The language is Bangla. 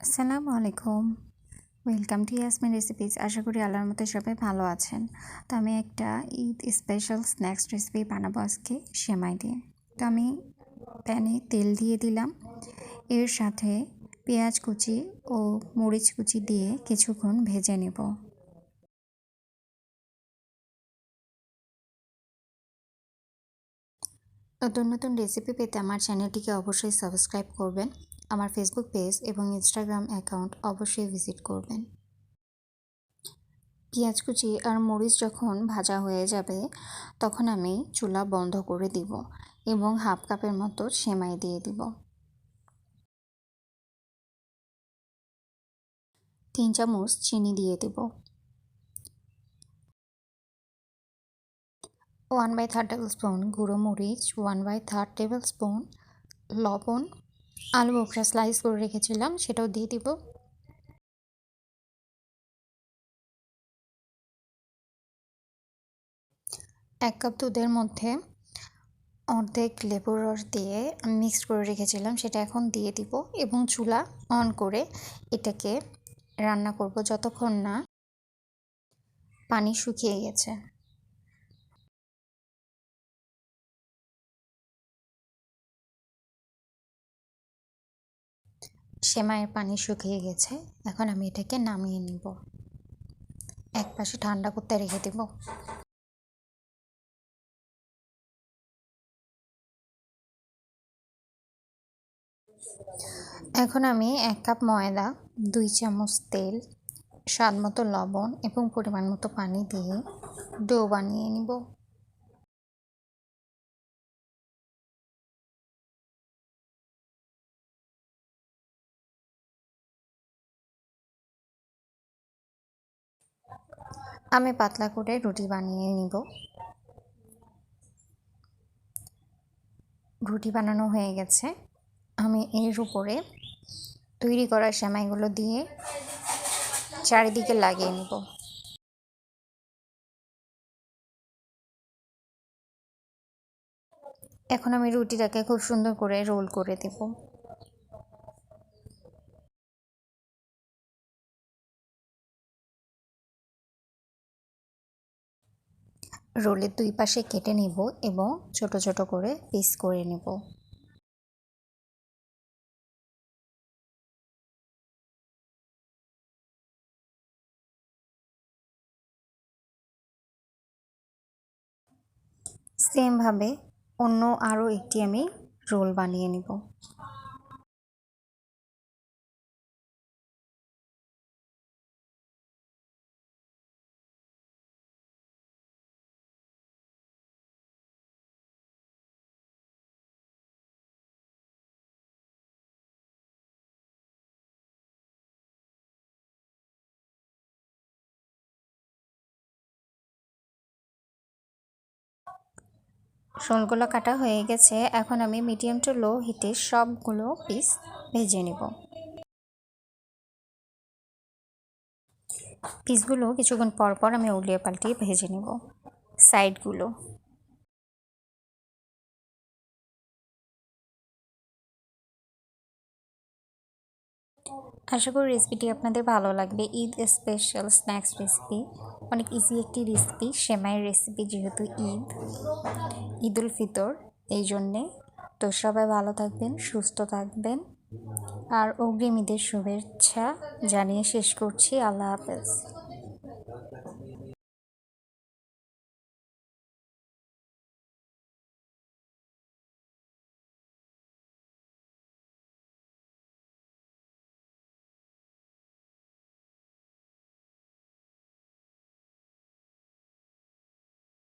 আসসালামু আলাইকুম। Welcome to Yasmin recipes. আশা করি আল্লাহর মতো সবাই ভালো আছেন। তো আমি একটা ঈদ স্পেশাল স্ন্যাক্স রেসিপি বানাবো আজকে সেমাই দিয়ে। তো আমি প্যানে তেল দিয়ে দিলাম, এর সাথে পেঁয়াজ কুচি ও মরিচ কুচি দিয়ে কিছুক্ষণ ভেজে নেব। নতুন নতুন রেসিপি পেতে আমার চ্যানেলটিকে অবশ্যই সাবস্ক্রাইব করবেন। আমার ফেসবুক পেজ এবং ইনস্টাগ্রাম অ্যাকাউন্ট অবশ্যই ভিজিট করবেন। পেঁয়াজ কুচি আর মরিচ যখন ভাজা হয়ে যাবে তখন আমি চুলা বন্ধ করে দিব এবং হাফ কাপের মতো সেমাই দিয়ে দিব। 3 চামচ চিনি দিয়ে দেব। 1/3 টেবিল স্পুন গুঁড়ো মরিচ, 1/3 টেবিল স্পুন লবণ, আলু বোখরা স্লাইস করে রেখেছিলাম সেটাও দিয়ে দিব। 1 কাপ দুধের মধ্যে অর্ধেক লেবুর রস দিয়ে আমি মিক্সড করে রেখেছিলাম সেটা এখন দিয়ে দিব এবং চুলা অন করে এটাকে রান্না করব যতক্ষণ না পানি শুকিয়ে গেছে। সেমাইয়ের পানি শুকিয়ে গেছে, এখন আমি এটাকে নামিয়ে নিব, এক পাশে ঠান্ডা করতে রেখে দেব। এখন আমি 1 কাপ ময়দা, 2 চামচ তেল, স্বাদ মতো লবণ এবং পরিমাণ মতো পানি দিয়ে ডো বানিয়ে নিব। আমি পাতলা করে রুটি বানিয়ে নিব। রুটি বানানো হয়ে গেছে, আমি এর উপরে তৈরি করা সেমাইগুলো দিয়ে চারিদিকে লাগিয়ে নিব। এখন আমি রুটিটাকে খুব সুন্দর করে রোল করে দেব। রোলের 2 পাশে কেটে নেব এবং ছোট ছোট করে পিস করে নেব। সেমভাবে অন্য আরও একটি আমি রোল বানিয়ে নেব। রোলগুলো কাটা হয়ে গেছে, এখন আমি মিডিয়াম টু লো হিটে সবগুলো পিস ভেজে নেব। পিসগুলো কিছুক্ষণ পর পর আমি উল্টিয়ে পাল্টিয়ে ভেজে নেব সাইডগুলো। আশা করি রেসিপিটি আপনাদের ভালো লাগবে। ঈদ স্পেশাল স্ন্যাক্স রেসিপি, অনেক ইজি একটি রেসিপি, সেমাইয়ের রেসিপি, যেহেতু ঈদ উল ফিতর এই জন্যে। তো সবাই ভালো থাকবেন, সুস্থ থাকবেন, আর অগ্রিম ঈদের শুভেচ্ছা জানিয়ে শেষ করছি। আল্লাহ হাফেজ।